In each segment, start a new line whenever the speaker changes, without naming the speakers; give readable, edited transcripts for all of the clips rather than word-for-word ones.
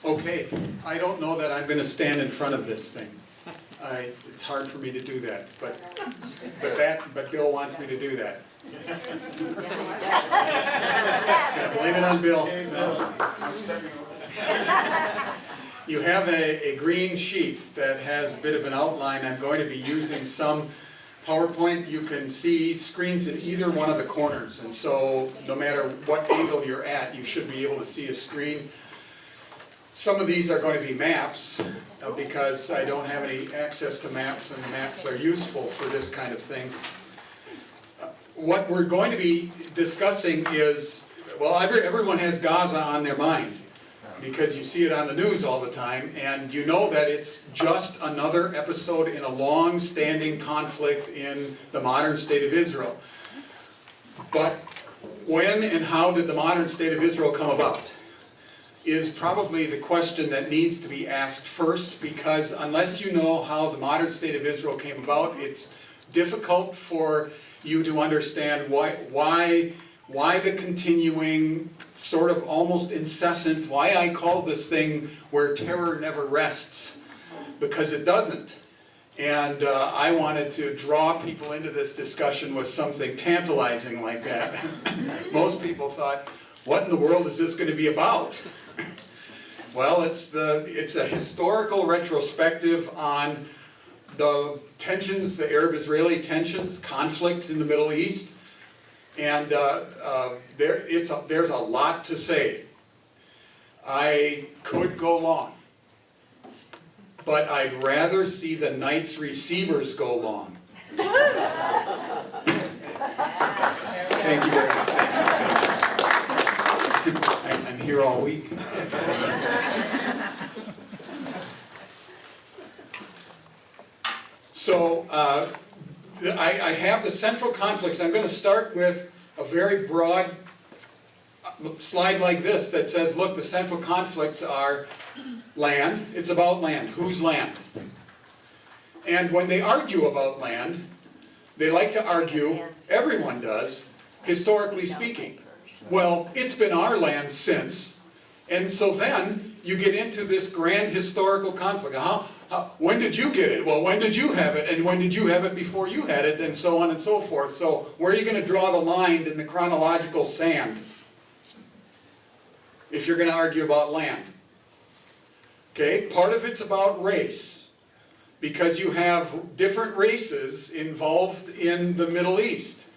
Okay, I don't know that I'm going to stand in front of this thing. It's hard for me to do that, but Bill wants me to do that. Yeah, blame it on Bill. No. You have a green sheet that has a bit of an outline. I'm going to be using some PowerPoint. You can see screens in either one of the corners, and so no matter what angle you're at, you should be able to see a screen. Some of these are going to be maps because I don't have any access to maps, and the maps are useful for this kind of thing. What we're going to be discussing is, well, everyone has Gaza on their mind because you see it on the news all the time, and you know that it's just another episode in a long-standing conflict in the modern state of Israel. But when and how did the modern state of Israel come about is probably the question that needs to be asked first, because unless you know how the modern state of Israel came about, it's difficult for you to understand why the continuing, sort of almost incessant, why I call this thing where terror never rests, because it doesn't. And I wanted to draw people into this discussion with something tantalizing like that. Most people thought, what in the world is this going to be about? Well, it's a historical retrospective on the tensions, the Arab-Israeli tensions, conflicts in the Middle East, and there's a lot to say. I could go long, but I'd rather see the night's receivers go long. Thank you very much. I'm here all week. So I have the central conflicts. I'm going to start with a very broad slide like this that says, look, the central conflicts are land. It's about land. Whose land? And when they argue about land, they like to argue, everyone does, historically speaking. Well, it's been our land since, and so then you get into this grand historical conflict. When did you get it? Well, when did you have it? And when did you have it before you had it? And so on and so forth. So where are you going to draw the line in the chronological sand if you're going to argue about land? Okay, part of it's about race, because you have different races involved in the Middle East.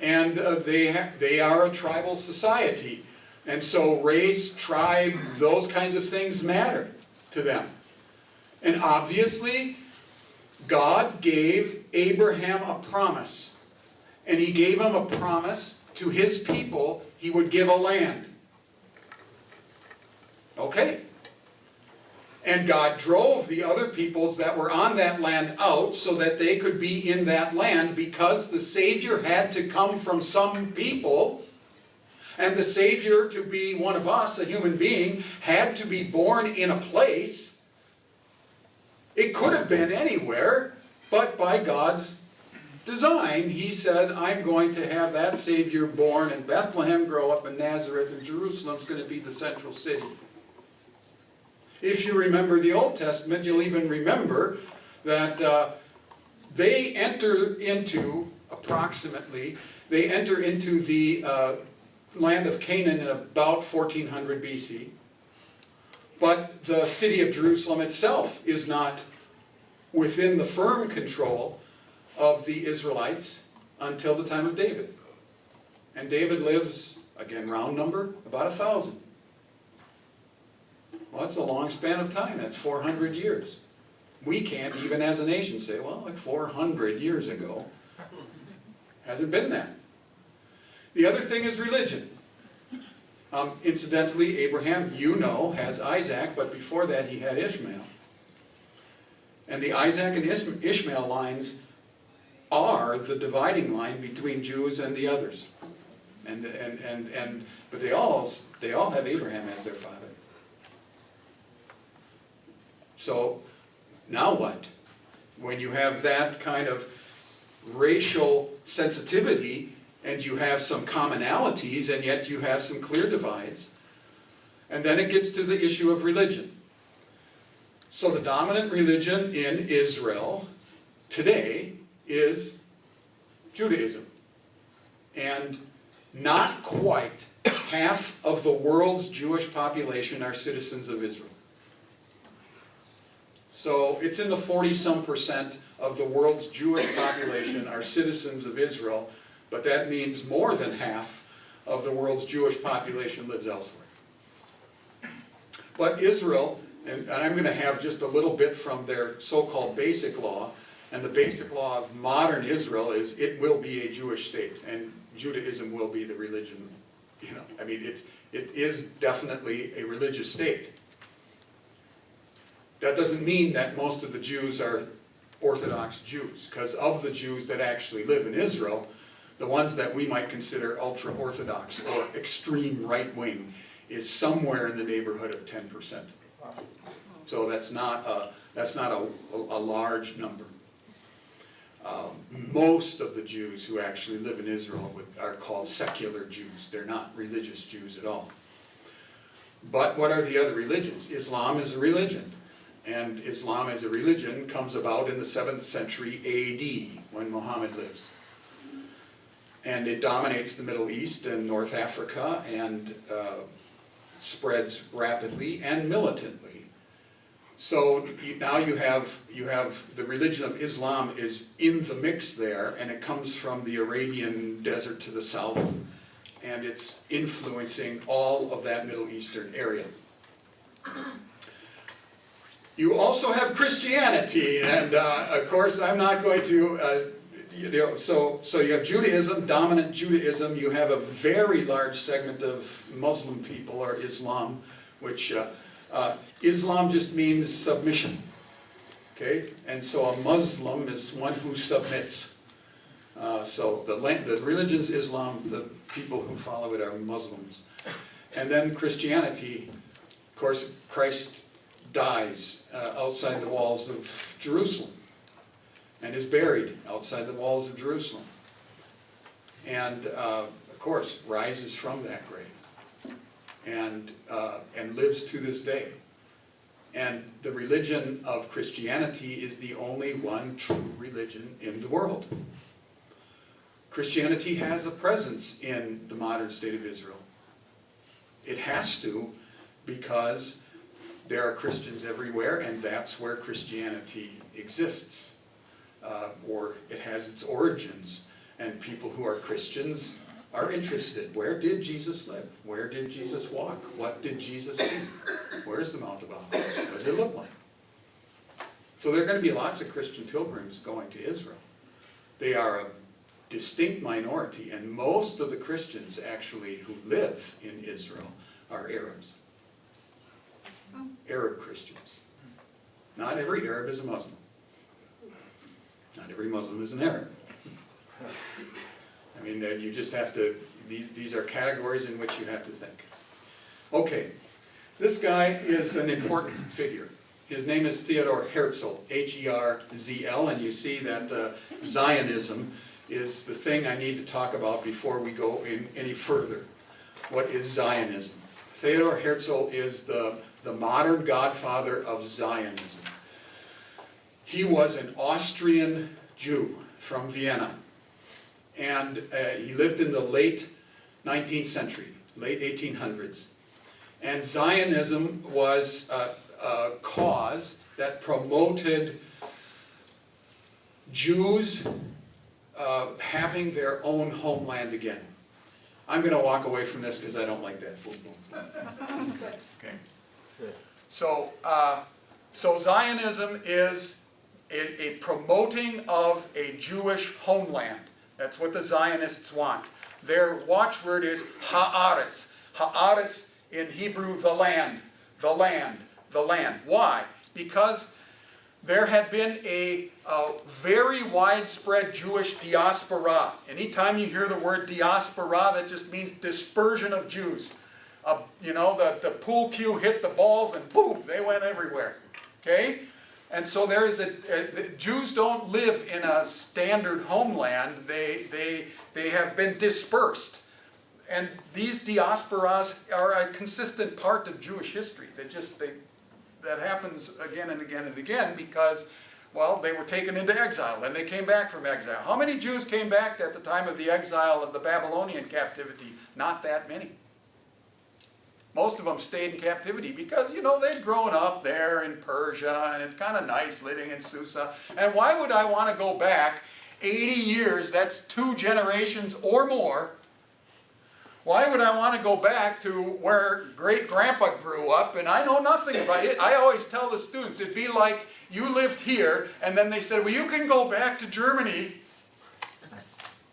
And they are a tribal society. And so race, tribe, those kinds of things matter to them. And obviously, God gave Abraham a promise. And he gave him a promise to his people, he would give a land. Okay. And God drove the other peoples that were on that land out so that they could be in that land, because the Savior had to come from some people, and the Savior, to be one of us, a human being, had to be born in a place. It could have been anywhere, but by God's design, he said, I'm going to have that Savior born in Bethlehem, grow up in Nazareth, and Jerusalem's going to be the central city. If you remember the Old Testament, you'll even remember that they enter into the land of Canaan in about 1400 BC. But the city of Jerusalem itself is not within the firm control of the Israelites until the time of David. And David lives, again, round number, about 1,000. Well, that's a long span of time. That's 400 years. We can't, even as a nation, say, well, like 400 years ago. Hasn't been that. The other thing is religion. Incidentally, Abraham, you know, has Isaac, but before that he had Ishmael. And the Isaac and Ishmael lines are the dividing line between Jews and the others. But they all have Abraham as their father. So now what? When you have that kind of racial sensitivity, and you have some commonalities, and yet you have some clear divides, And then it gets to the issue of religion. So the dominant religion in Israel today is Judaism. And not quite half of the world's Jewish population are citizens of Israel. So it's in the 40-some% of the world's Jewish population are citizens of Israel, but that means more than half of the world's Jewish population lives elsewhere. But Israel, and I'm going to have just a little bit from their so-called basic law, and the basic law of modern Israel is it will be a Jewish state, and Judaism will be the religion. I mean, it is definitely a religious state. That doesn't mean that most of the Jews are Orthodox Jews, because of the Jews that actually live in Israel, the ones that we might consider ultra-Orthodox or extreme right-wing is somewhere in the neighborhood of 10%. So that's not a large number. Most of the Jews who actually live in Israel are called secular Jews. They're not religious Jews at all. But what are the other religions? Islam is a religion. And Islam as a religion comes about in the 7th century AD, when Muhammad lives. And it dominates the Middle East and North Africa and spreads rapidly and militantly. So now you have the religion of Islam is in the mix there, and it comes from the Arabian desert to the south, and it's influencing all of that Middle Eastern area. You also have Christianity, and of course I'm not going to, so you have Judaism, dominant Judaism. You have a very large segment of Muslim people, or Islam, which Islam just means submission, okay? And so a Muslim is one who submits. So the religion's Islam, the people who follow it are Muslims. And then Christianity, of course, Christ dies outside the walls of Jerusalem and is buried outside the walls of Jerusalem. And, of course, rises from that grave and lives to this day. And the religion of Christianity is the only one true religion in the world. Christianity has a presence in the modern state of Israel. It has to, because there are Christians everywhere, and that's where Christianity exists. Or it has its origins, and people who are Christians are interested. Where did Jesus live? Where did Jesus walk? What did Jesus see? Where's the Mount of Olives? What does it look like? So there are going to be lots of Christian pilgrims going to Israel. They are a distinct minority, and most of the Christians actually who live in Israel are Arabs. Arab Christians. Not every Arab is a Muslim. Not every Muslim is an Arab. I mean, you just have to, these are categories in which you have to think. Okay, this guy is an important figure. His name is Theodor Herzl, H-E-R-Z-L, and you see that Zionism is the thing I need to talk about before we go in any further. What is Zionism? Theodor Herzl is the modern godfather of Zionism. He was an Austrian Jew from Vienna, and he lived in the late 19th century, late 1800s. And Zionism was a cause that promoted Jews having their own homeland again. I'm going to walk away from this because I don't like that. Boom, boom. Okay. So Zionism is a promoting of a Jewish homeland. That's what the Zionists want. Their watchword is ha'aretz. Ha'aretz in Hebrew, the land, the land, the land. Why? Because there had been a very widespread Jewish diaspora. Anytime you hear the word diaspora, that just means dispersion of Jews. The pool cue hit the balls and boom, they went everywhere. Okay? And so there is Jews don't live in a standard homeland. They have been dispersed.
And these diasporas are a consistent part of Jewish history. That happens again and again and again because, well, they were taken into exile and they came back from exile. How many Jews came back at the time of the exile of the Babylonian captivity? Not that many. Most of them stayed in captivity because, they'd grown up there in Persia and it's kind of nice living in Susa. And why would I want to go back 80 years, that's 2 generations or more? Why would I want to go back to where great-grandpa grew up and I know nothing about it? I always tell the students, it'd be like you lived here and then they said, well, you can go back to Germany.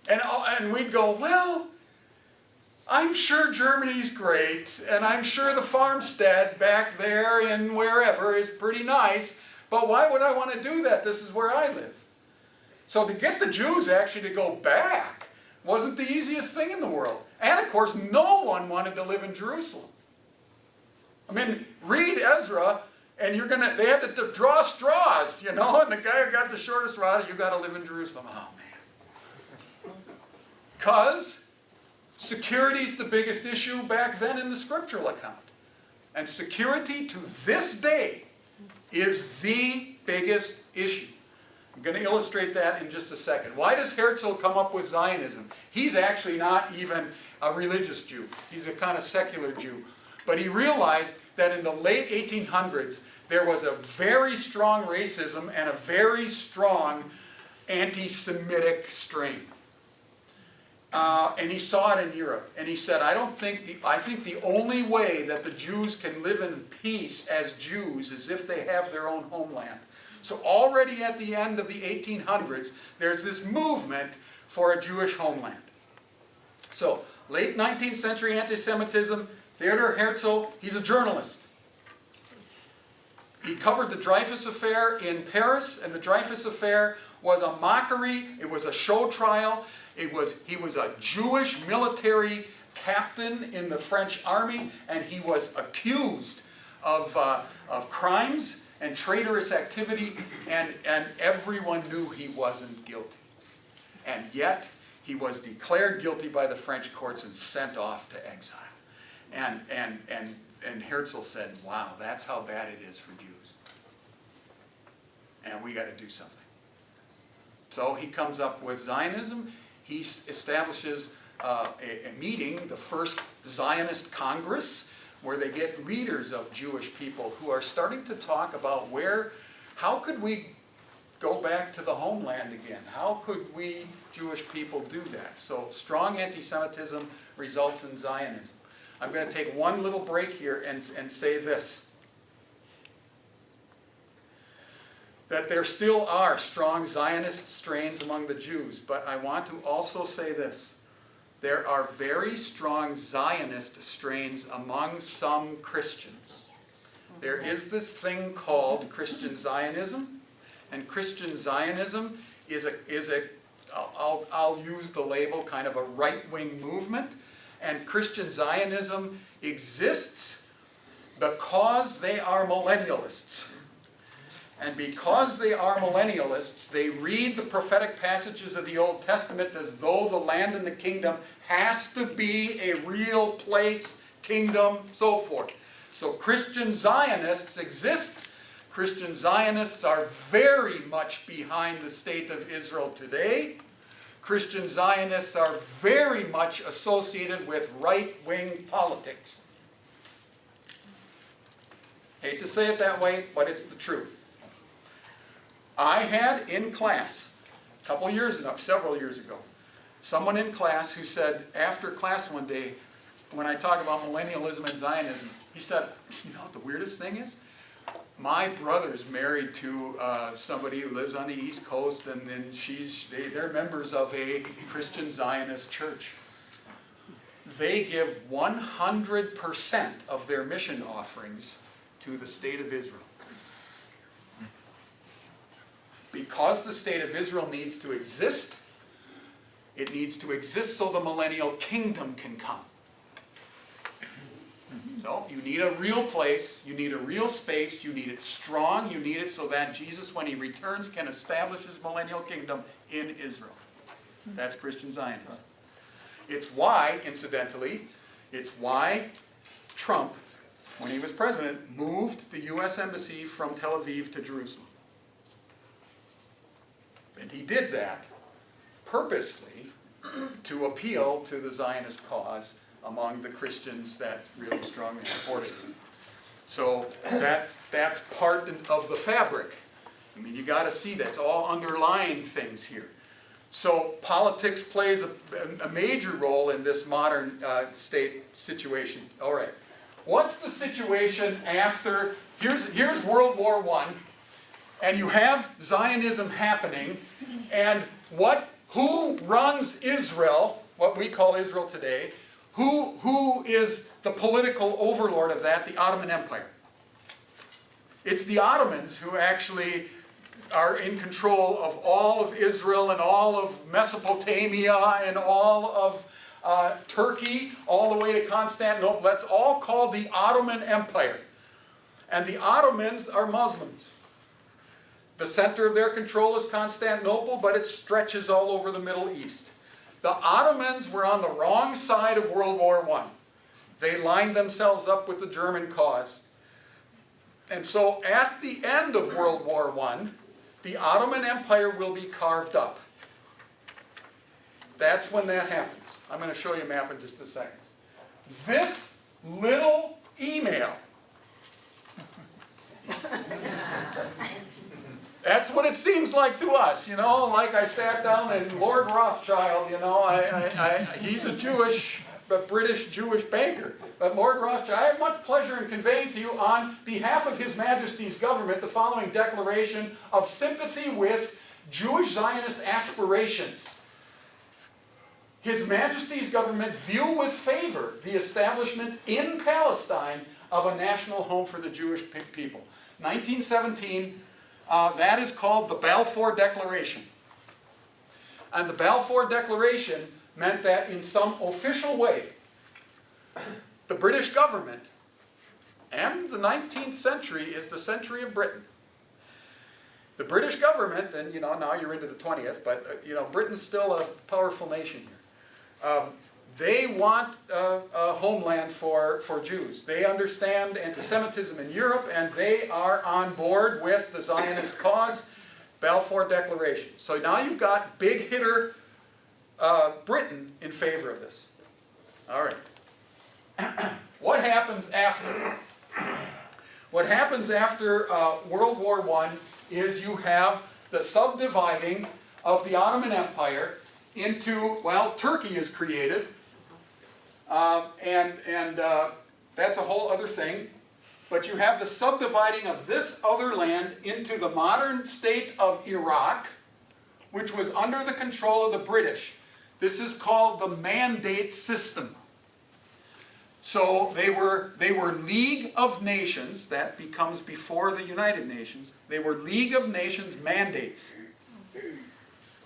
And we'd go, well, I'm sure Germany's great, and I'm sure the farmstead back there in wherever is pretty nice, but why would I want to do that? This is where I live. So to get the Jews actually to go back wasn't the easiest thing in the world. And of course, no one wanted to live in Jerusalem. I mean, read Ezra, and they had to draw straws, and the guy who got the shortest straw, you got to live in Jerusalem. Oh, man. Because security's the biggest issue back then in the scriptural account. And security to this day is the biggest issue. I'm going to illustrate that in just a second. Why does Herzl come up with Zionism? He's actually not even a religious Jew. He's a kind of secular Jew. But he realized that in the late 1800s, there was a very strong racism and a very strong anti-Semitic strain. And he saw it in Europe. And he said, I think the only way that the Jews can live in peace as Jews is if they have their own homeland. So already at the end of the 1800s, there's this movement for a Jewish homeland. So, late 19th century anti-Semitism, Theodor Herzl, he's a journalist. He covered the Dreyfus Affair in Paris, and the Dreyfus Affair was a mockery, it was a show trial. He was a Jewish military captain in the French army, and he was accused of crimes and traitorous activity, and everyone knew he wasn't guilty. And yet, he was declared guilty by the French courts and sent off to exile. And Herzl said, wow, that's how bad it is for Jews. And we got to do something. So he comes up with Zionism. He establishes a meeting, the first Zionist Congress, where they get leaders of Jewish people who are starting to talk about how could we go back to the homeland again? How could we Jewish people do that? So strong anti-Semitism results in Zionism. I'm going to take one little break here and say this. That there still are strong Zionist strains among the Jews, but I want to also say this. There are very strong Zionist strains among some Christians. There is this thing called Christian Zionism, and Christian Zionism is I'll use the label, kind of a right-wing movement, and Christian Zionism exists because they are millennialists. And because they are millennialists, they read the prophetic passages of the Old Testament as though the land and the kingdom has to be a real place, kingdom, so forth. So Christian Zionists exist. Christian Zionists are very much behind the state of Israel today. Christian Zionists are very much associated with right-wing politics. Hate to say it that way, but it's the truth. I had in class, several years ago, someone in class who said, after class one day, when I talk about millennialism and Zionism, he said, you know what the weirdest thing is? My brother's married to somebody who lives on the East Coast, and then they're members of a Christian Zionist church. They give 100% of their mission offerings to the state of Israel. Because the state of Israel needs to exist, it needs to exist so the millennial kingdom can come. So you need a real place, you need a real space, you need it strong, you need it so that Jesus, when he returns, can establish his millennial kingdom in Israel. That's Christian Zionism. It's why, incidentally, it's why Trump, when he was president, moved the U.S. Embassy from Tel Aviv to Jerusalem. And he did that purposely to appeal to the Zionist cause among the Christians that really strongly supported him. So that's part of the fabric. I mean, you got to see that's all underlying things here. So politics plays a major role in this modern state situation. All right, what's the situation after? Here's World War I, and you have Zionism happening, and who runs Israel? What we call Israel today. Who is the political overlord of that? The Ottoman Empire. It's the Ottomans who actually are in control of all of Israel and all of Mesopotamia and all of Turkey, all the way to Constantinople. That's all called the Ottoman Empire. And the Ottomans are Muslims. The center of their control is Constantinople, but it stretches all over the Middle East. The Ottomans were on the wrong side of World War I. They lined themselves up with the German cause. And so at the end of World War I, the Ottoman Empire will be carved up. That's when that happens. I'm going to show you a map in just a second. This little email. That's what it seems like to us, you know, like I sat down and Lord Rothschild, you know, he's a British Jewish banker. But Lord Rothschild, I have much pleasure in conveying to you on behalf of His Majesty's government the following declaration of sympathy with Jewish Zionist aspirations. His Majesty's government view with favor the establishment in Palestine of a national home for the Jewish people. 1917. That is called the Balfour Declaration. And the Balfour Declaration meant that in some official way, the British government, and the 19th century is the century of Britain. The British government, and you know, now you're into the 20th, but you know, Britain's still a powerful nation here. They want a homeland for Jews. They understand anti-Semitism in Europe, and they are on board with the Zionist cause, Balfour Declaration. So now you've got big hitter Britain in favor of this. All right. What happens after? What happens after World War I is you have the subdividing of the Ottoman Empire into, well, Turkey is created. That's a whole other thing. But you have the subdividing of this other land into the modern state of Iraq, which was under the control of the British. This is called the Mandate System. So they were League of Nations, that becomes before the United Nations. They were League of Nations mandates.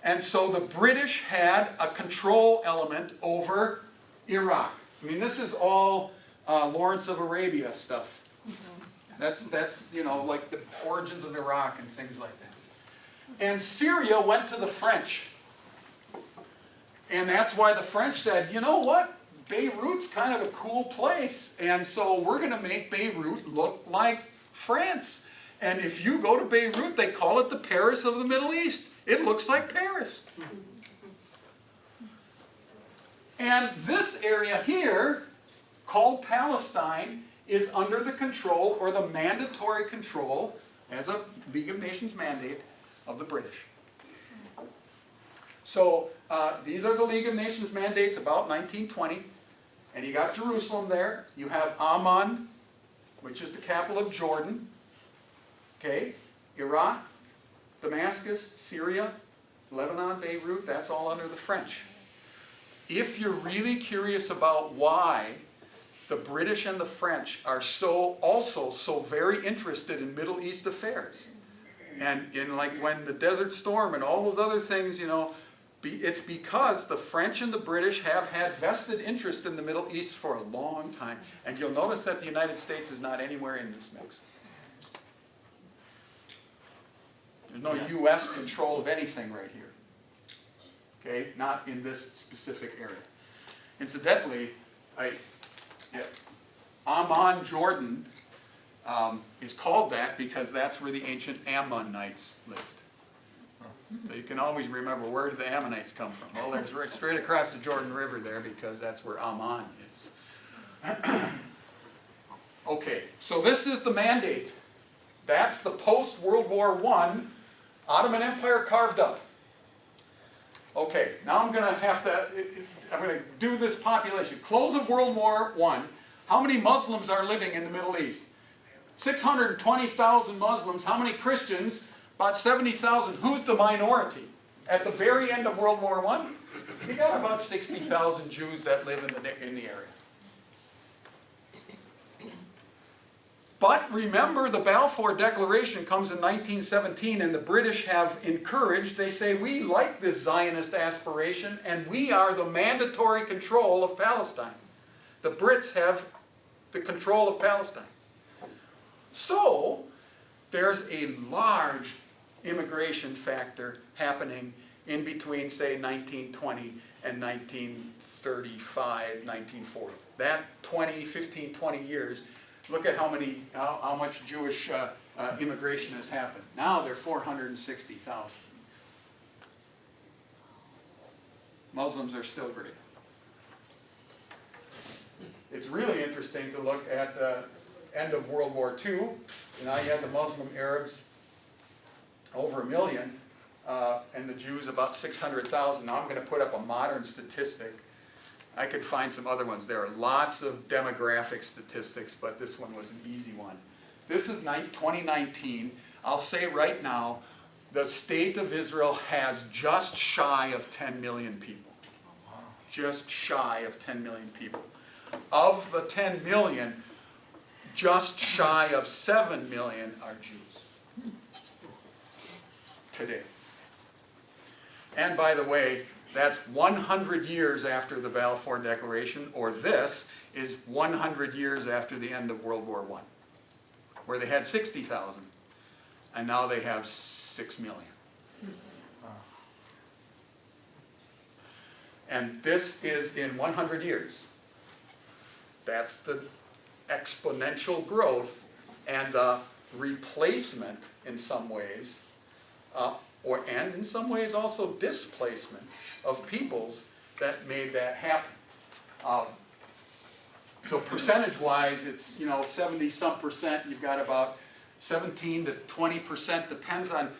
And so the British had a control element over Iraq. I mean, this is all Lawrence of Arabia stuff. That's you know, like the origins of Iraq and things like that. And Syria went to the French. And that's why the French said, you know what? Beirut's kind of a cool place. And so we're going to make Beirut look like France. And if you go to Beirut, they call it the Paris of the Middle East. It looks like Paris. And this area here, called Palestine, is under the control, or the mandatory control, as a League of Nations mandate, of the British. So these are the League of Nations mandates about 1920. And you got Jerusalem there. You have Amman, which is the capital of Jordan. Okay, Iraq, Damascus, Syria, Lebanon, Beirut, that's all under the French. If you're really curious about why the British and the French are also so very interested in Middle East affairs, and in like when the Desert Storm and all those other things, you know, it's because the French and the British have had vested interest in the Middle East for a long time. And you'll notice that the United States is not anywhere in this mix. There's no U.S. control of anything right here. Okay, not in this specific area. Incidentally, Amman, Jordan, is called that because that's where the ancient Ammonites lived. So you can always remember, where did the Ammonites come from? Well, there's right straight across the Jordan River there, because that's where Amman is. Okay, so this is the mandate. That's the post-World War I Ottoman Empire carved up. Okay, now I'm going to do this population. Close of World War I, how many Muslims are living in the Middle East? 620,000 Muslims. How many Christians? About 70,000. Who's the minority? At the very end of World War I, you got about 60,000 Jews that live in the area. But remember, the Balfour Declaration comes in 1917, and the British have encouraged, they say, we like this Zionist aspiration, and we are the mandatory control of Palestine. The Brits have the control of Palestine. So, there's a large immigration factor happening in between, say, 1920 and 1935, 1940. That 15, 20 years, look at how much Jewish immigration has happened. Now they're 460,000. Muslims are still great. It's really interesting to look at the end of World War II. Now you have the Muslim Arabs over 1 million, and the Jews about 600,000. Now I'm going to put up a modern statistic. I could find some other ones. There are lots of demographic statistics, but this one was an easy one. This is 2019. I'll say right now, the state of Israel has just shy of 10 million people. Just shy of 10 million people. Of the 10 million, just shy of 7 million are Jews today. And by the way, that's 100 years after the Balfour Declaration, or this is 100 years after the end of World War I, where they had 60,000, and now they have 6 million. And this is in 100 years. That's the exponential growth and the replacement in some ways, and in some ways also displacement of peoples that made that happen. So percentage-wise, it's 70-some%. You've got about 17 to 20%. Depends on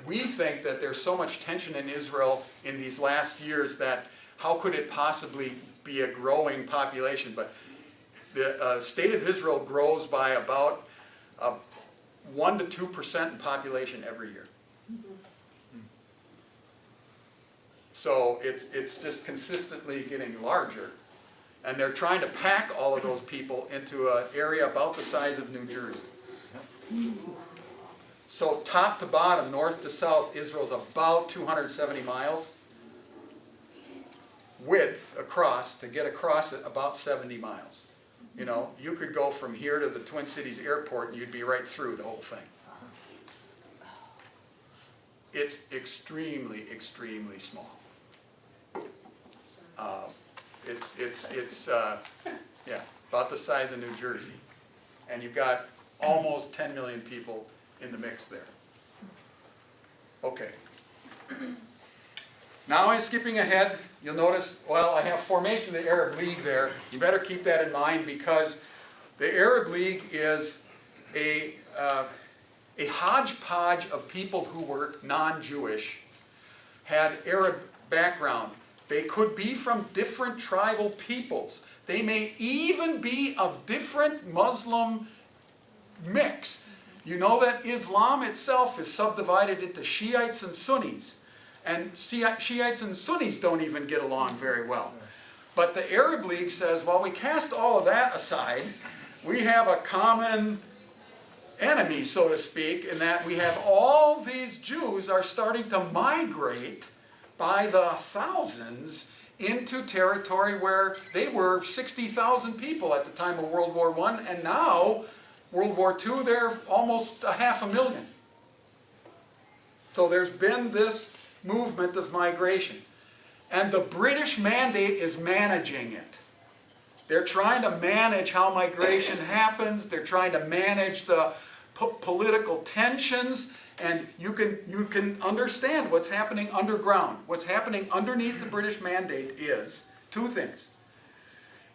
we think that there's so much tension in Israel in these last years that how could it possibly be a growing population? But the state of Israel grows by about 1 to 2% in population every year. So it's just consistently getting larger. And they're trying to pack all of those people into an area about the size of New Jersey. So top to bottom, north to south, Israel's about 270 miles. Width across, to get across it, about 70 miles. You could go from here to the Twin Cities airport and you'd be right through the whole thing. It's extremely, extremely small. It's about the size of New Jersey. And you've got almost 10 million people in the mix there. Okay. Now I'm skipping ahead. You'll notice, I have formation of the Arab League there. You better keep that in mind, because the Arab League is a hodgepodge of people who were non-Jewish, had Arab background. They could be from different tribal peoples. They may even be of different Muslim mix. You know that Islam itself is subdivided into Shiites and Sunnis. And Shiites and Sunnis don't even get along very well. But the Arab League says, well, we cast all of that aside. We have a common enemy, so to speak, in that we have all these Jews are starting to migrate by the thousands into territory where they were 60,000 people at the time of World War I, and now, World War II, they're almost 500,000. So there's been this movement of migration. And the British mandate is managing it. They're trying to manage how migration happens. They're trying to manage the political tensions. And you can understand what's happening underground. What's happening underneath the British mandate is two things.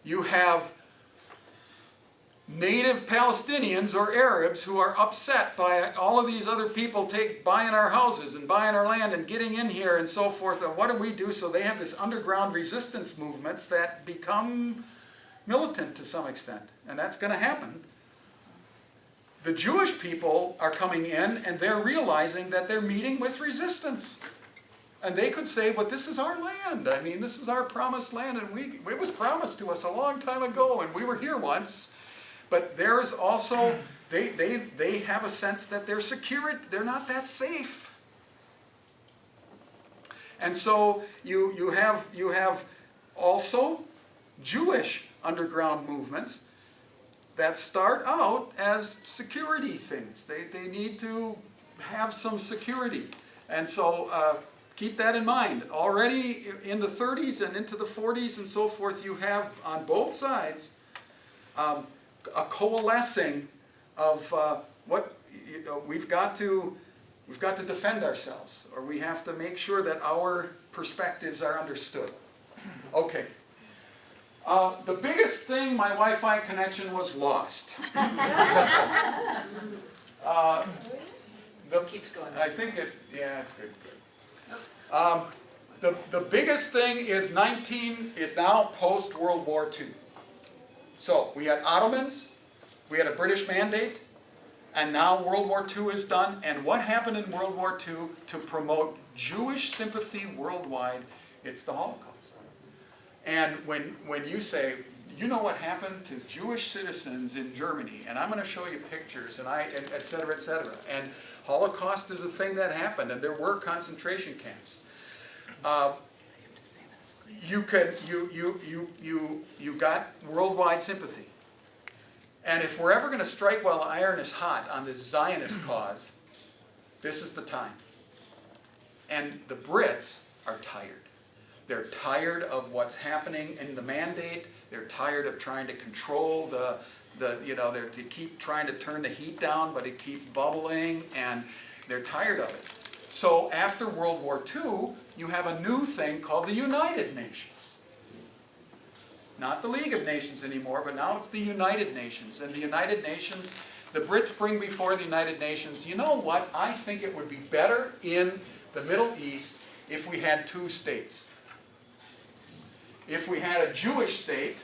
You have native Palestinians or Arabs who are upset by all of these other people buying our houses and buying our land and getting in here and so forth. And what do we do? So they have this underground resistance movements that become militant to some extent. And that's going to happen. The Jewish people are coming in and they're realizing that they're meeting with resistance. And they could say, but this is our land. I mean, this is our promised land. And it was promised to us a long time ago and we were here once. But there is also, they have a sense that they're secure, they're not that safe. And so you have also Jewish underground movements that start out as security things. They need to have some security. And so keep that in mind. Already in the 30s and into the 40s and so forth, you have on both sides a coalescing of what we've got to defend ourselves, or we have to make sure that our perspectives are understood. Okay. The biggest thing, my Wi-Fi connection was lost.
Keeps going.
I think yeah, it's good. The biggest thing is now post World War II. So we had Ottomans, we had a British mandate, and now World War II is done. And what happened in World War II to promote Jewish sympathy worldwide? It's the Holocaust. And when you say, you know what happened to Jewish citizens in Germany, and I'm going to show you pictures, and et cetera, et cetera. And Holocaust is a thing that happened, and there were concentration camps. You got worldwide sympathy. And if we're ever going to strike while the iron is hot on this Zionist cause, this is the time. And the Brits are tired. They're tired of what's happening in the mandate. They're tired of trying to control they keep trying to turn the heat down, but it keeps bubbling, and they're tired of it. So after World War II, you have a new thing called the United Nations. Not the League of Nations anymore, but now it's the United Nations. And the United Nations, the Brits bring before the United Nations, you know what, I think it would be better in the Middle East if we had two states. If we had a Jewish state,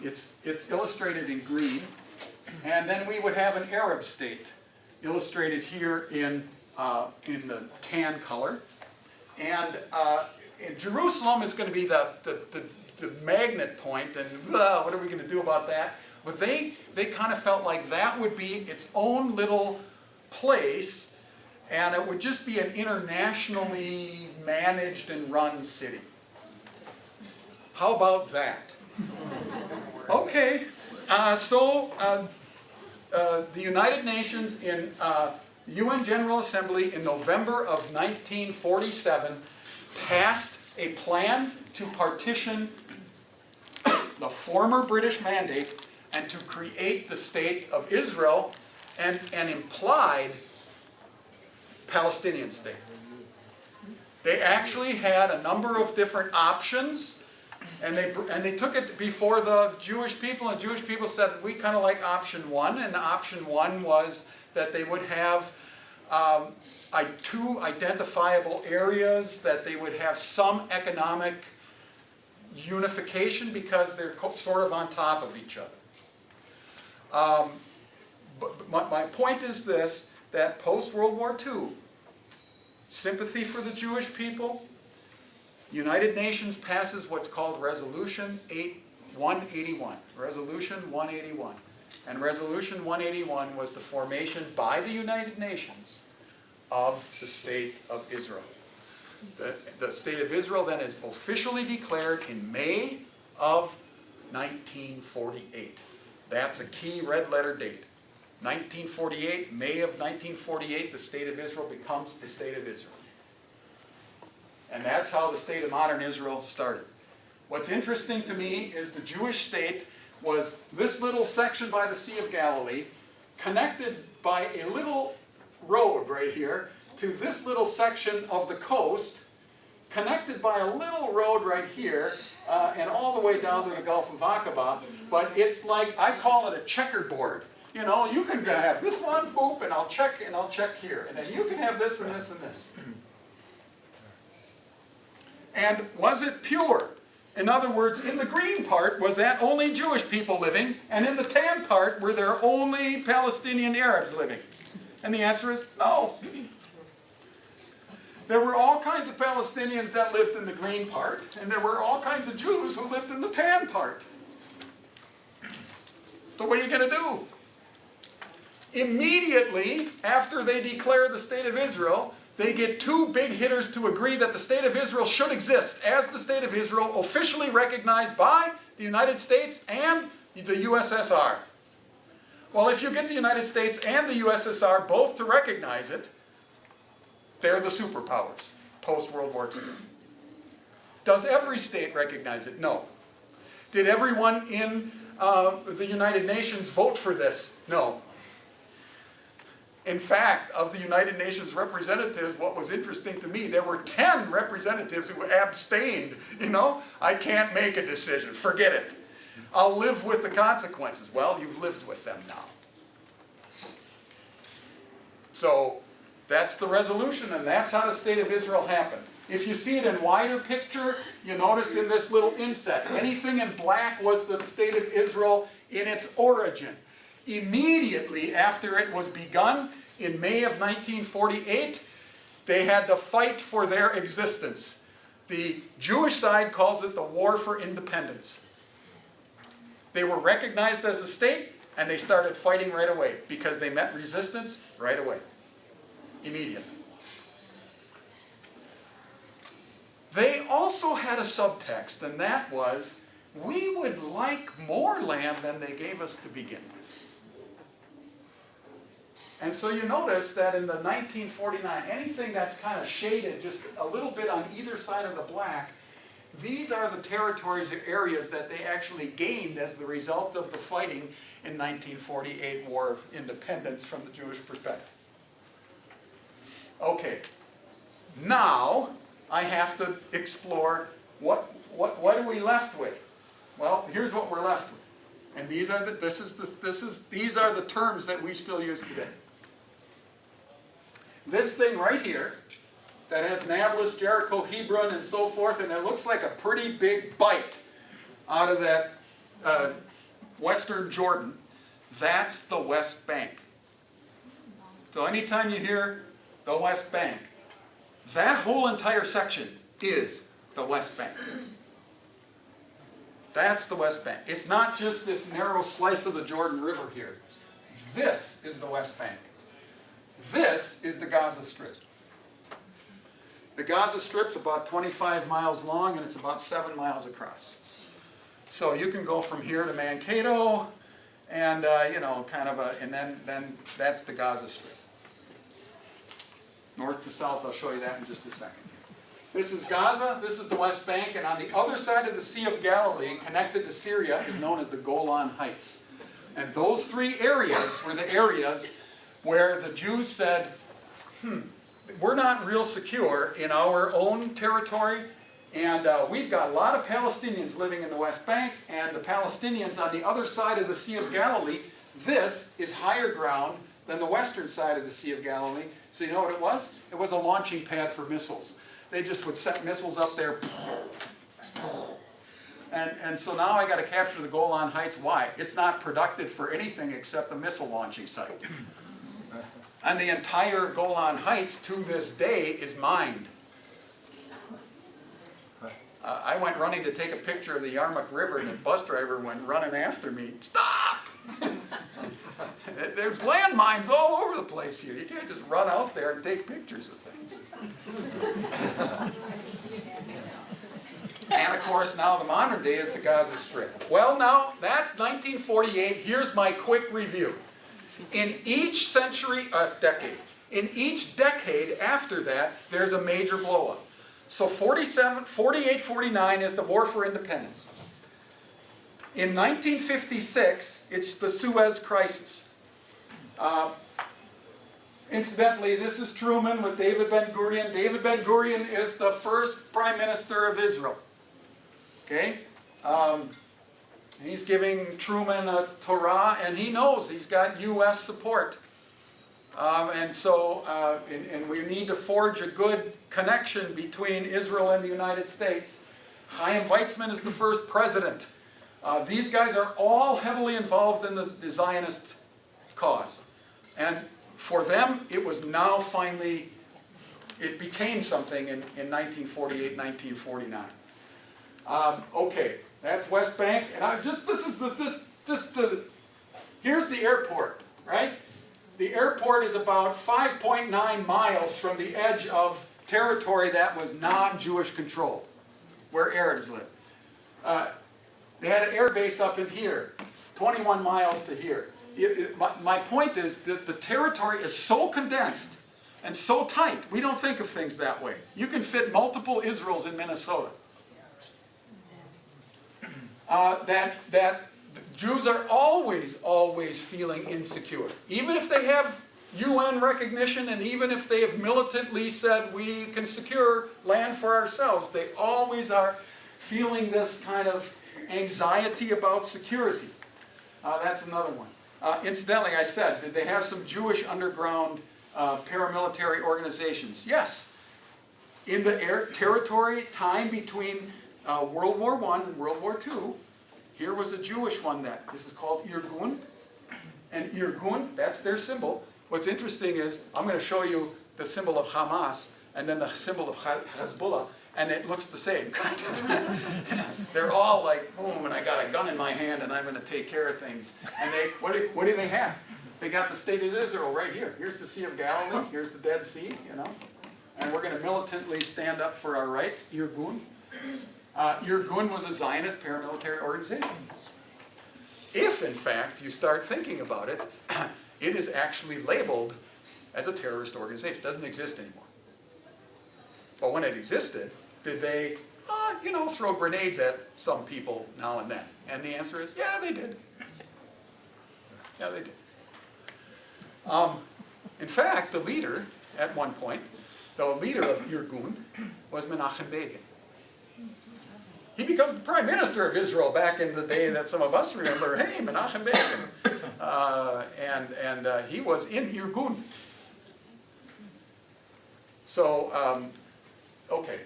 it's illustrated in green, and then we would have an Arab state, illustrated here in the tan color. And Jerusalem is going to be the magnet point, and what are we going to do about that? But they kind of felt like that would be its own little place, and it would just be an internationally managed and run city. How about that? Okay, the United Nations in UN General Assembly in November of 1947 passed a plan to partition the former British mandate and to create the state of Israel and an implied Palestinian state. They actually had a number of different options, and they took it before the Jewish people, and Jewish people said, we kind of like option one, and option one was that they would have two identifiable areas, that they would have some economic unification because they're sort of on top of each other. But my point is this, that post-World War II, sympathy for the Jewish people, United Nations passes what's called Resolution 181. Resolution 181. And Resolution 181 was the formation by the United Nations of the State of Israel. The State of Israel then is officially declared in May of 1948. That's a key red letter date. 1948, May of 1948, the State of Israel becomes the State of Israel. And that's how the state of modern Israel started. What's interesting to me is the Jewish state was this little section by the Sea of Galilee, connected by a little road right here to this little section of the coast, connected by a little road right here, and all the way down to the Gulf of Aqaba. But it's like, I call it a checkerboard. You know, you can have this one, boop, and I'll check here. And then you can have this and this and this. And was it pure? In other words, in the green part, was that only Jewish people living? And in the tan part, were there only Palestinian Arabs living? And the answer is no. There were all kinds of Palestinians that lived in the green part, and there were all kinds of Jews who lived in the tan part. So what are you going to do? Immediately after they declare the State of Israel, they get two big hitters to agree that the State of Israel should exist as the State of Israel, officially recognized by the United States and the USSR. Well, if you get the United States and the USSR both to recognize it, they're the superpowers post-World War II. Does every state recognize it? No. Did everyone in the United Nations vote for this? No. In fact, of the United Nations representatives, what was interesting to me, there were 10 representatives who abstained. You know, I can't make a decision, forget it. I'll live with the consequences. Well, you've lived with them now. So, that's the resolution, and that's how the State of Israel happened. If you see it in wider picture, you notice in this little inset, anything in black was the State of Israel in its origin. Immediately after it was begun, in May of 1948, they had to fight for their existence. The Jewish side calls it the War for Independence. They were recognized as a state, and they started fighting right away because they met resistance right away, immediately. They also had a subtext, and that was, we would like more land than they gave us to begin with. And so you notice that in the 1949, anything that's kind of shaded just a little bit on either side of the black, these are the territories or areas that they actually gained as the result of the fighting in 1948 War of Independence from the Jewish perspective. Okay, now I have to explore what are we left with? Well, here's what we're left with. And these are the terms that we still use today. This thing right here, that has Nablus, Jericho, Hebron, and so forth, and it looks like a pretty big bite out of that western Jordan, that's the West Bank. So anytime you hear the West Bank, that whole entire section is the West Bank. That's the West Bank. It's not just this narrow slice of the Jordan River here. This is the West Bank. This is the Gaza Strip. The Gaza Strip's about 25 miles long and it's about 7 miles across. So you can go from here to Mankato and, and then that's the Gaza Strip. North to south, I'll show you that in just a second. This is Gaza, this is the West Bank, and on the other side of the Sea of Galilee, connected to Syria, is known as the Golan Heights. And those three areas were the areas where the Jews said, we're not real secure in our own territory, and we've got a lot of Palestinians living in the West Bank, and the Palestinians on the other side of the Sea of Galilee, this is higher ground than the western side of the Sea of Galilee. So you know what it was? It was a launching pad for missiles. They just would set missiles up there. And so now I got to capture the Golan Heights. Why? It's not productive for anything except the missile launching site. And the entire Golan Heights to this day is mined. I went running to take a picture of the Yarmuk River and the bus driver went running after me. Stop! There's landmines all over the place here. You can't just run out there and take pictures of things. And of course now the modern day is the Gaza Strip. Well now, that's 1948. Here's my quick review. In each decade after that, there's a major blow-up. So 48, 49 is the War for Independence. In 1956, it's the Suez Crisis. Incidentally, this is Truman with David Ben-Gurion. David Ben-Gurion is the first Prime Minister of Israel. Okay? He's giving Truman a Torah, and he knows he's got U.S. support. And we need to forge a good connection between Israel and the United States. Chaim Weizmann is the first president. These guys are all heavily involved in the Zionist cause. And for them, it was now finally, it became something in 1948, 1949. Okay, that's West Bank. And here's the airport, right? The airport is about 5.9 miles from the edge of territory that was non-Jewish control, where Arabs lived. They had an air base up in here, 21 miles to here. My point is that the territory is so condensed and so tight, we don't think of things that way. You can fit multiple Israels in Minnesota. That Jews are always feeling insecure. Even if they have UN recognition and even if they have militantly said we can secure land for ourselves, they always are feeling this kind of anxiety about security. That's another one. Incidentally, I said, did they have some Jewish underground paramilitary organizations? Yes. In the territory time between World War I and World War II, here was a Jewish one this is called Irgun. And Irgun, that's their symbol. What's interesting is, I'm going to show you the symbol of Hamas and then the symbol of Hezbollah, and it looks the same, kind of. They're all like, boom, and I got a gun in my hand and I'm going to take care of things. And what do they have? They got the state of Israel right here. Here's the Sea of Galilee, here's the Dead Sea, you know. And we're going to militantly stand up for our rights, Irgun. Irgun was a Zionist paramilitary organization. If, in fact, you start thinking about it, it is actually labeled as a terrorist organization. It doesn't exist anymore. But when it existed, did they, throw grenades at some people now and then? And the answer is, yeah, they did. Yeah, they did. In fact, the leader, at one point, the leader of Irgun was Menachem Begin. He becomes the prime minister of Israel back in the day that some of us remember. Hey, Menachem Begin. And he was in Irgun. So, okay.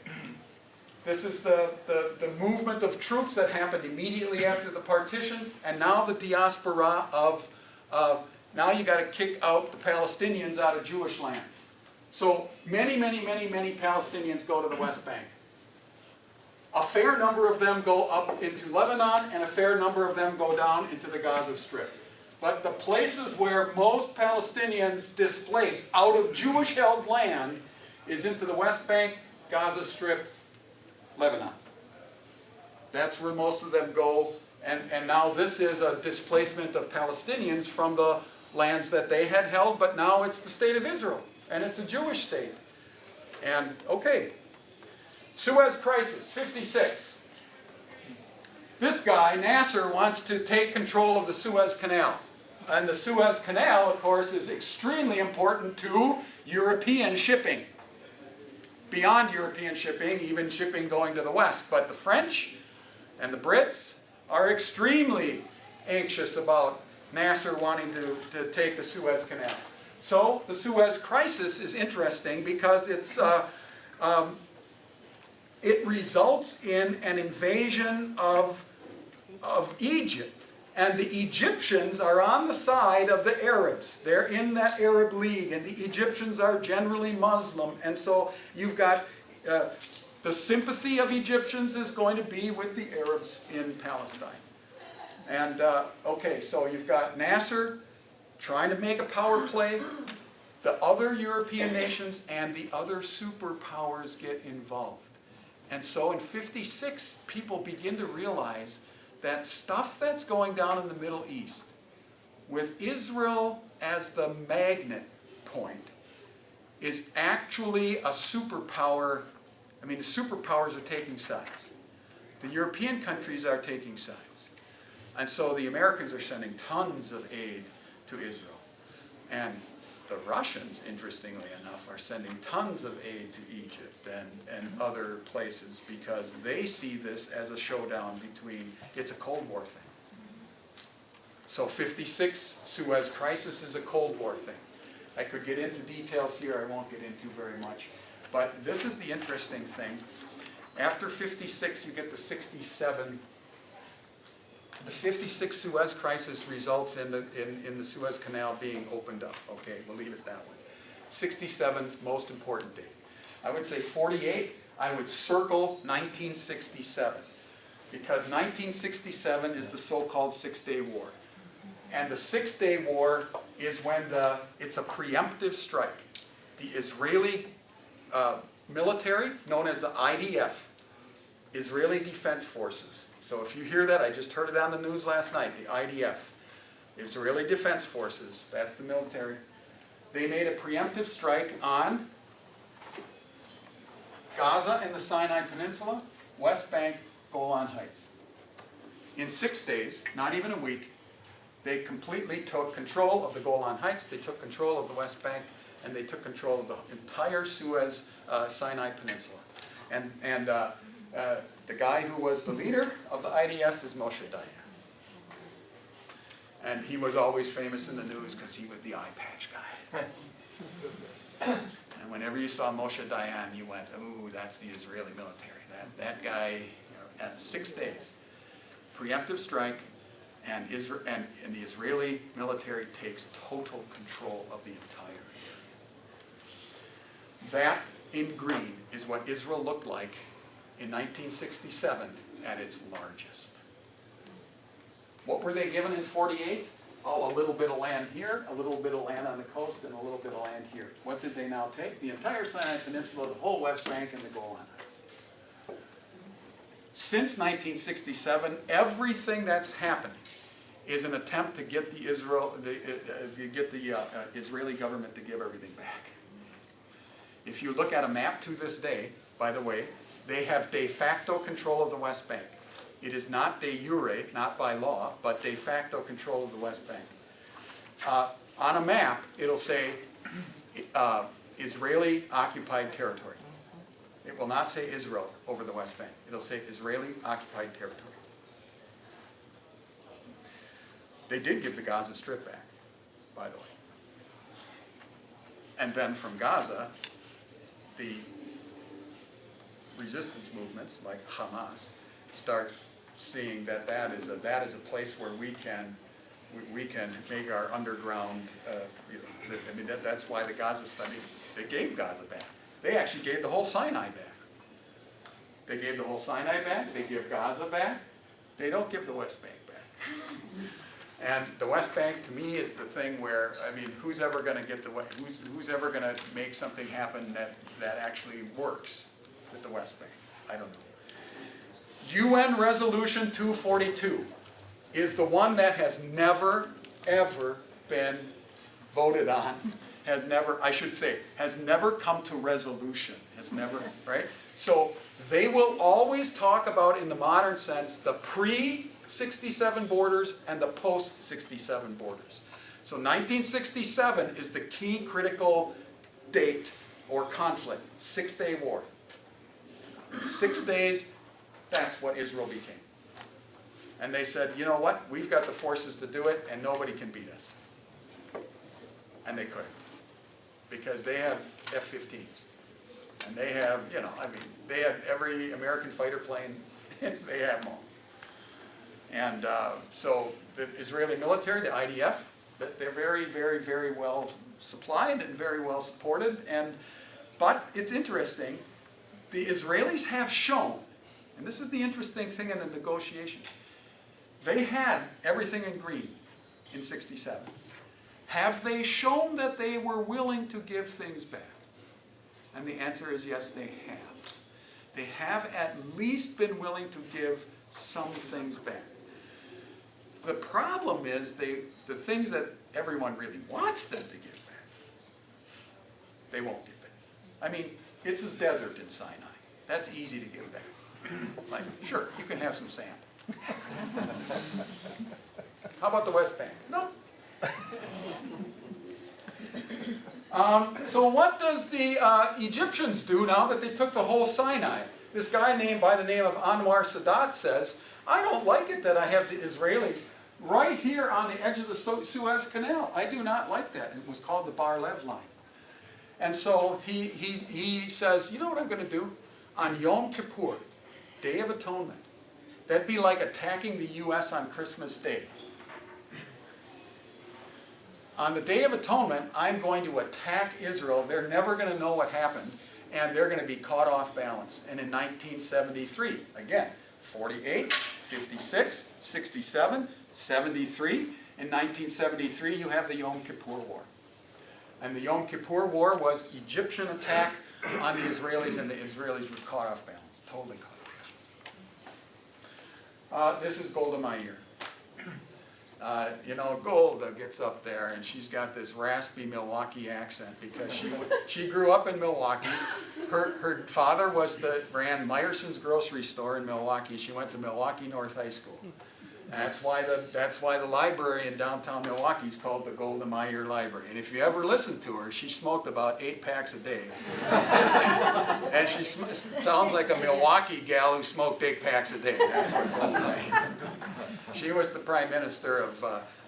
This is the movement of troops that happened immediately after the partition, and now the diaspora of, now you got to kick out the Palestinians out of Jewish land. So many Palestinians go to the West Bank. A fair number of them go up into Lebanon, and a fair number of them go down into the Gaza Strip. But the places where most Palestinians displaced out of Jewish-held land is into the West Bank, Gaza Strip, Lebanon. That's where most of them go, and now this is a displacement of Palestinians from the lands that they had held, but now it's the state of Israel, and it's a Jewish state. And, okay. Suez Crisis, 56. This guy, Nasser, wants to take control of the Suez Canal. And the Suez Canal, of course, is extremely important to European shipping. Beyond European shipping, even shipping going to the West. But the French and the Brits are extremely anxious about Nasser wanting to take the Suez Canal. So the Suez Crisis is interesting because it results in an invasion of Egypt. And the Egyptians are on the side of the Arabs. They're in that Arab League, and the Egyptians are generally Muslim. And so you've got the sympathy of Egyptians is going to be with the Arabs in Palestine. And, okay, so you've got Nasser trying to make a power play. The other European nations and the other superpowers get involved. And so in 56, people begin to realize that stuff that's going down in the Middle East, with Israel as the magnet point, is actually a superpower I mean, the superpowers are taking sides. The European countries are taking sides. And so the Americans are sending tons of aid to Israel. And the Russians, interestingly enough, are sending tons of aid to Egypt and other places because they see this as a showdown between, it's a Cold War thing. So 56, Suez Crisis is a Cold War thing. I could get into details here, I won't get into very much. But this is the interesting thing. After 56, you get the 67. The 56 Suez Crisis results in the Suez Canal being opened up. Okay, we'll leave it that way. 67, most important date. I would say 48, I would circle 1967. Because 1967 is the so-called Six-Day War. And the Six-Day War is when it's a preemptive strike. The Israeli military, known as the IDF, Israeli Defense Forces. So if you hear that, I just heard it on the news last night, the IDF, Israeli Defense Forces, that's the military. They made a preemptive strike on Gaza and the Sinai Peninsula, West Bank, Golan Heights. In 6 days, not even a week, they completely took control of the Golan Heights, they took control of the West Bank, and they took control of the entire Suez Sinai Peninsula. And the guy who was the leader of the IDF is Moshe Dayan. And he was always famous in the news because he was the eye patch guy. And whenever you saw Moshe Dayan, you went, ooh, that's the Israeli military. That guy, you know, at 6 days, preemptive strike, and the Israeli military takes total control of the entire area. That, in green, is what Israel looked like in 1967 at its largest. What were they given in 48? Oh, a little bit of land here, a little bit of land on the coast, and a little bit of land here. What did they now take? The entire Sinai Peninsula, the whole West Bank, and the Golan Heights. Since 1967, everything that's happening is an attempt to get the Israeli government to give everything back. If you look at a map to this day, by the way, they have de facto control of the West Bank. It is not de jure, not by law, but de facto control of the West Bank. On a map, it'll say Israeli occupied territory. It will not say Israel over the West Bank. It'll say Israeli occupied territory. They did give the Gaza Strip back, by the way. And then from Gaza, the resistance movements like Hamas start seeing that is a place where we can make our underground. I mean that's why the Gaza study, they gave Gaza back. They actually gave the whole Sinai back. They gave the whole Sinai back. They give Gaza back. They don't give the West Bank back. And the West Bank, to me, is the thing where, I mean, who's ever going to get who's ever going to make something happen that actually works with the West Bank? I don't know. UN Resolution 242 is the one that has never, ever been voted on. Has never come to resolution. Has never, right? So they will always talk about, in the modern sense, the pre-67 borders and the post-67 borders. So 1967 is the key critical date or conflict, 6-day war. In 6 days, that's what Israel became. And they said, you know what, we've got the forces to do it and nobody can beat us. And they couldn't. Because they have F-15s. And they have, you know, I mean, they have every American fighter plane, they have them all. And so the Israeli military, the IDF, they're very, very, very well supplied and very well supported. But it's interesting, the Israelis have shown, and this is the interesting thing in the negotiation, they had everything in green in 67. Have they shown that they were willing to give things back? And the answer is yes, they have. They have at least been willing to give some things back. The problem is the things that everyone really wants them to give back, they won't give back. I mean, it's a desert in Sinai. That's easy to give back. Like, sure, you can have some sand. How about the West Bank? No. So what does the Egyptians do now that they took the whole Sinai? This guy by the name of Anwar Sadat says, I don't like it that I have the Israelis right here on the edge of the Suez Canal. I do not like that. It was called the Bar-Lev line. And so he says, you know what I'm going to do? On Yom Kippur, Day of Atonement, that'd be like attacking the U.S. on Christmas Day. On the Day of Atonement, I'm going to attack Israel. They're never going to know what happened, and they're going to be caught off balance. And in 1973, again, 48, 56, 67, 73. In 1973, you have the Yom Kippur War. And the Yom Kippur War was Egyptian attack on the Israelis, and the Israelis were caught off balance, totally caught off balance. This is Golda Meir. You know, Golda gets up there and she's got this raspy Milwaukee accent because she grew up in Milwaukee. Her father ran Meyerson's grocery store in Milwaukee. She went to Milwaukee North High School. That's why the library in downtown Milwaukee is called the Golda Meir Library. And if you ever listen to her, she smoked about 8 packs a day. And she sounds like a Milwaukee gal who smoked 8 packs a day. That's what Golda Meir. She was the prime minister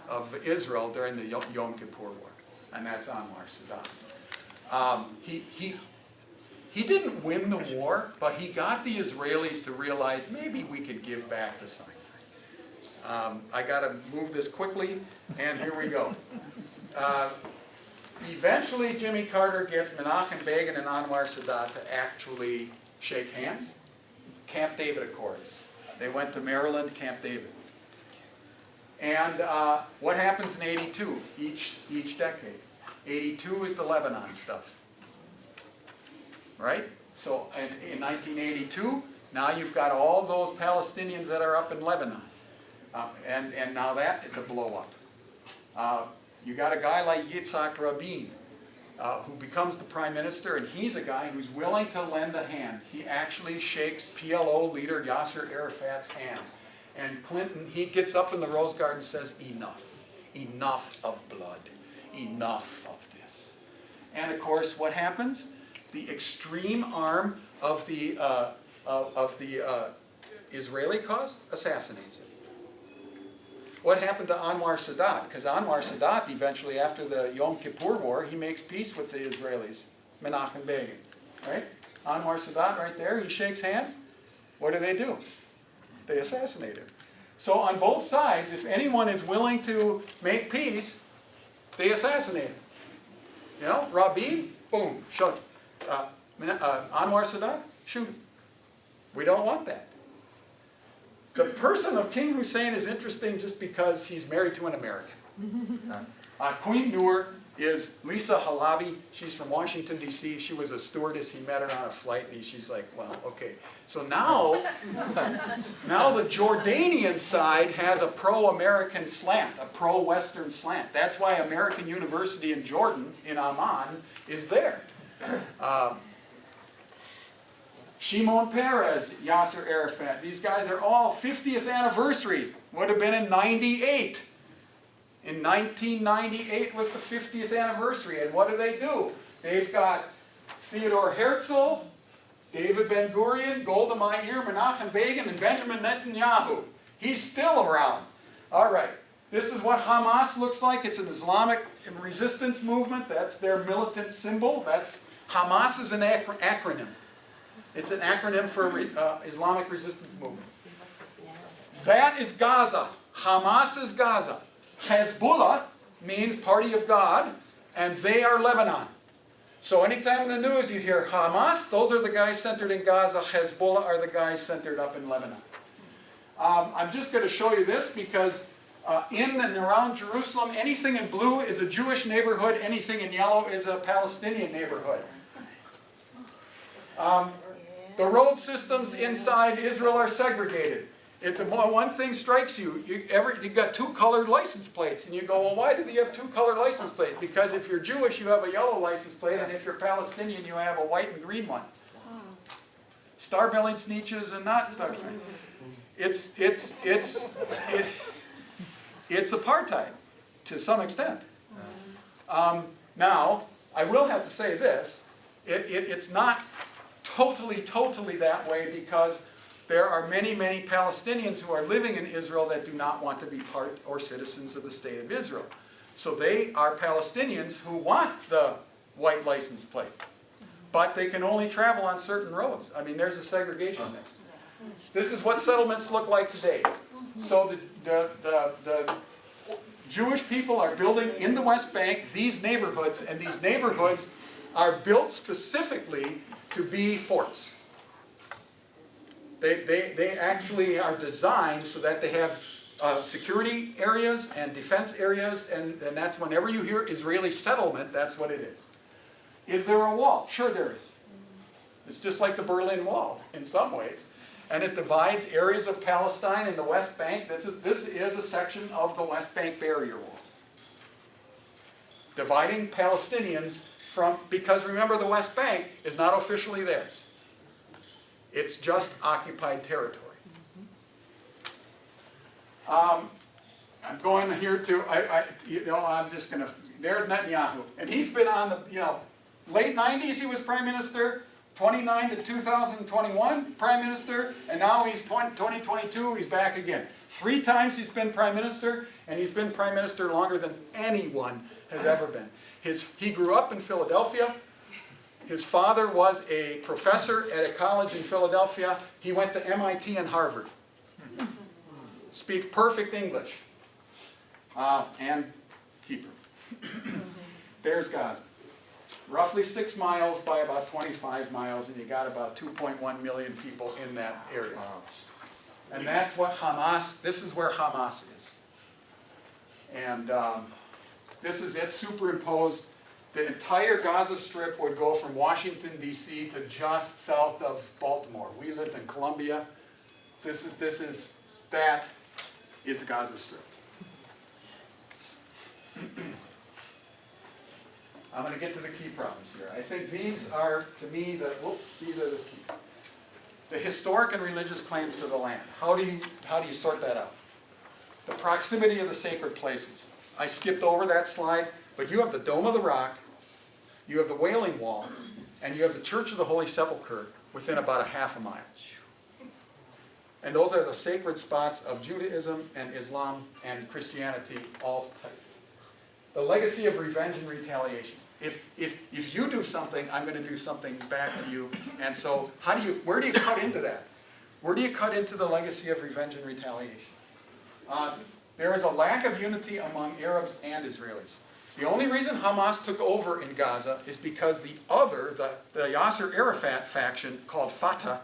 of Israel during the Yom Kippur War, and that's Anwar Sadat. He didn't win the war, but he got the Israelis to realize maybe we could give back the Sinai. I got to move this quickly, and here we go. Eventually, Jimmy Carter gets Menachem Begin and Anwar Sadat to actually shake hands. Camp David Accords. They went to Maryland, Camp David. And what happens in 82, each decade? 82 is the Lebanon stuff. Right? So in 1982, now you've got all those Palestinians that are up in Lebanon. And now it's a blow up. You got a guy like Yitzhak Rabin, who becomes the prime minister, and he's a guy who's willing to lend a hand. He actually shakes PLO leader Yasser Arafat's hand. And Clinton, he gets up in the Rose Garden and says, enough. Enough of blood. Enough of this. And of course, what happens? The extreme arm of the Israeli cause assassinates him. What happened to Anwar Sadat? Because Anwar Sadat, eventually, after the Yom Kippur War, he makes peace with the Israelis. Menachem Begin. Right? Anwar Sadat right there, he shakes hands. What do? They assassinate him. So on both sides, if anyone is willing to make peace, they assassinate him. You know, Rabin, boom, shot. Anwar Sadat, shoot him. We don't want that. The person of King Hussein is interesting just because he's married to an American. Queen Noor is Lisa Halabi. She's from Washington, D.C. She was a stewardess. He met her on a flight, and she's like, well, okay. So now the Jordanian side has a pro-American slant, a pro-Western slant. That's why American University in Jordan, in Amman, is there. Shimon Peres, Yasser Arafat, these guys are all 50th anniversary. Would have been in 98. In 1998 was the 50th anniversary, and what do? They've got Theodore Herzl, David Ben-Gurion, Golda Meir, Menachem Begin, and Benjamin Netanyahu. He's still around. All right, this is what Hamas looks like. It's an Islamic resistance movement. That's their militant symbol. Hamas is an acronym. It's an acronym for Islamic resistance movement. That is Gaza. Hamas is Gaza. Hezbollah means Party of God, and they are Lebanon. So anytime in the news you hear Hamas, those are the guys centered in Gaza. Hezbollah are the guys centered up in Lebanon. I'm just going to show you this because in and around Jerusalem, anything in blue is a Jewish neighborhood, anything in yellow is a Palestinian neighborhood. The road systems inside Israel are segregated. If one thing strikes you, you've got 2 colored license plates, and you go, well, why do they have 2 colored license plates? Because if you're Jewish, you have a yellow license plate, and if you're Palestinian, you have a white and green one. star-bellied sneetches and not star. It's apartheid to some extent. Now, I will have to say this, it's not totally that way, because there are many Palestinians who are living in Israel that do not want to be part or citizens of the state of Israel. So they are Palestinians who want the white license plate, but they can only travel on certain roads. I mean, there's a segregation there. This is what settlements look like today. So the Jewish people are building in the West Bank these neighborhoods, and these neighborhoods are built specifically to be forts. They actually are designed so that they have security areas and defense areas, and that's whenever you hear Israeli settlement, that's what it is. Is there a wall? Sure there is. It's just like the Berlin Wall in some ways. And it divides areas of Palestine and the West Bank. This is a section of the West Bank barrier wall. Dividing Palestinians from, because remember, the West Bank is not officially theirs. It's just occupied territory. I'm going here to, I'm just going to, there's Netanyahu. And he's been on the, late 90s he was prime minister, 29 to 2021 prime minister, and now he's 2022, he's back again. 3 times he's been prime minister, and he's been prime minister longer than anyone has ever been. He grew up in Philadelphia. His father was a professor at a college in Philadelphia. He went to MIT and Harvard. Speaks perfect English and Hebrew. There's Gaza. Roughly 6 miles by about 25 miles, and you got about 2.1 million people in that area. And that's what Hamas, this is where Hamas is. And this is it superimposed. The entire Gaza Strip would go from Washington, D.C. to just south of Baltimore. We lived in Columbia. That is the Gaza Strip. I'm going to get to the key problems here. I think these are, to me, these are the key. The historic and religious claims to the land. How do you sort that out? The proximity of the sacred places. I skipped over that slide, but you have the Dome of the Rock, you have the Wailing Wall, and you have the Church of the Holy Sepulchre within about a half a mile. And those are the sacred spots of Judaism and Islam and Christianity all tight. The legacy of revenge and retaliation. If you do something, I'm going to do something back to you. And so where do you cut into that? Where do you cut into the legacy of revenge and retaliation? There is a lack of unity among Arabs and Israelis. The only reason Hamas took over in Gaza is because the Yasser Arafat faction called Fatah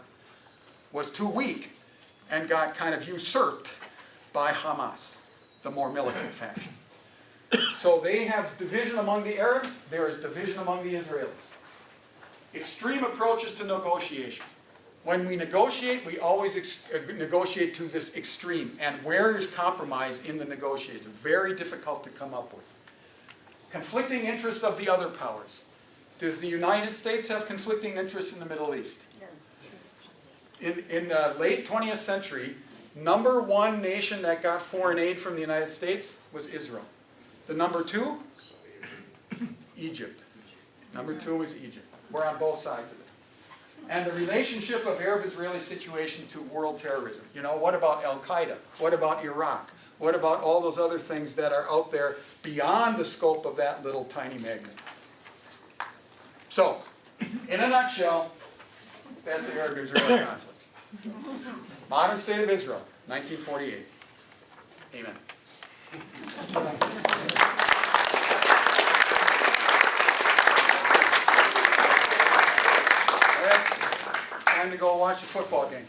was too weak and got kind of usurped by Hamas, the more militant faction. So they have division among the Arabs, there is division among the Israelis. Extreme approaches to negotiation. When we negotiate, we always negotiate to this extreme. And where is compromise in the negotiation? Very difficult to come up with. Conflicting interests of the other powers. Does the United States have conflicting interests in the Middle East? In the late 20th century, number 1 nation that got foreign aid from the United States was Israel. The number 2? Egypt. Number 2 was Egypt. We're on both sides of it. And the relationship of Arab-Israeli situation to world terrorism. What about Al-Qaeda? What about Iraq? What about all those other things that are out there beyond the scope of that little tiny magnet? So, in a nutshell, that's the Arab-Israeli conflict. Modern state of Israel, 1948. Amen. All right, time to go watch the football game.